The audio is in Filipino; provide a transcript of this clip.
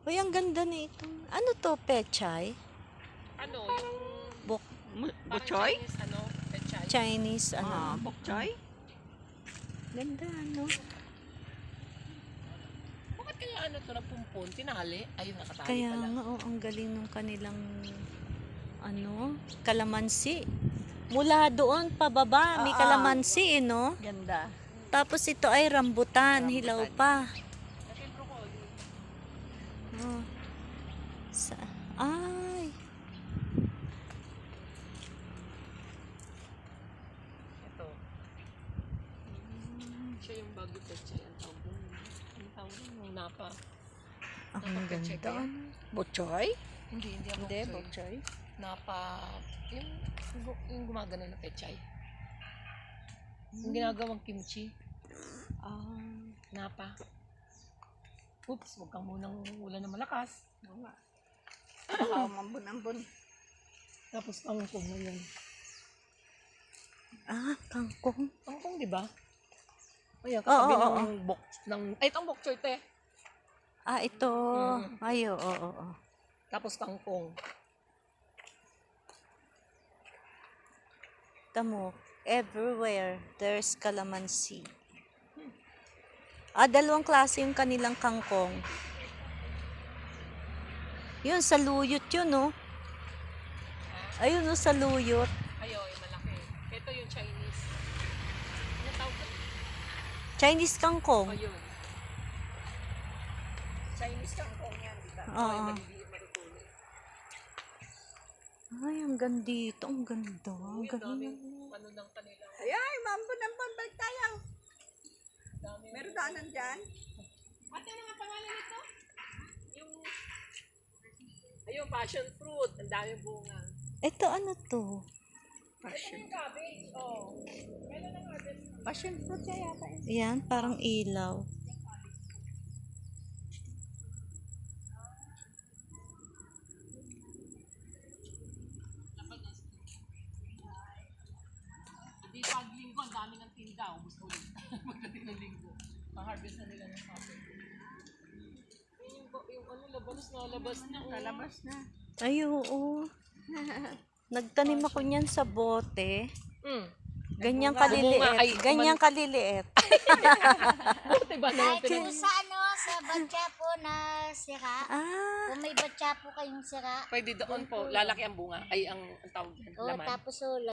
Uy, ang ganda nito. Ano to, pechay? Ano, yung Bok parang Bokchoy? Chinese, ano, pechay. Chinese, ano? Bokchoy? Ganda, ano? Bakit kaya ano to, nagpumpun, tinali? Ayun, nakatali Kaya pala. nga, oh, ang galing ng kanilang, ano, kalamansi. Mula doon, pababa, may kalamansi, no? Ganda. Tapos ito ay rambutan, hilaw pa. Oh. Ay, Ito. Siya yung bagyo pechay. Ang tawag doon. Ang tawag doon, yung napa. ang Pechay ganda. kaya? Bokchoy? Hindi ako Hindi, pechay. bokchoy. Napa, yung gumagano na pechay. Yung ginagawang kimchi. Napa. Oops, huwag kang munang ulan na malakas. Oo nga. Baka umambon-ambon. Tapos kangkong na yun. Kangkong. Kangkong, di ba? Ayan, Oo, katabi oo, ng bok, ng, ay, itong bok choy, te. Ito. Ay, oo. Tapos kangkong. Tamo, everywhere there's calamansi. Dalawang klase yung kanilang kangkong. Yun, saluyot yun, no? Ayun, no, saluyot. Ayo, yung malaki. Ito yung Chinese. Ano tawag ito? Chinese kangkong. Ayun. Chinese kangkong yan, di ba? Oo. Yung maliliit matutuloy. Ay, ang gandito. Ang ganda. Ang Yung ganda. daming ano ng kanila. Ay, umambon-ambon. Balik tayo. Meron daanan dyan? Ate, ano nga pangalan nito? Yung, ayun, passion fruit. Ang daming bunga. Ito, ano to? Passion. Yung cabbage, oh. Kailan ang harvest? Passion fruit kaya yata eh. Yan, parang ilaw. Hindi pag linggo, ang dami ng tinda. Ubus ulit. Magdating ng linggo. Ma-harvest na nila ng cabbage. Yung ano, labas na. Lalabas na. Ay, oo. Nagtanim ako niyan sa bote. Ganyang kaliliit. Ganyang kaliliit. Buti ba naman Kahit po sa ano, sa batya po na sira. Kung may batya po kayong sira. Pwede doon po, lalaki ang bunga. Ay, ang tawag yan, O, laman. tapos o,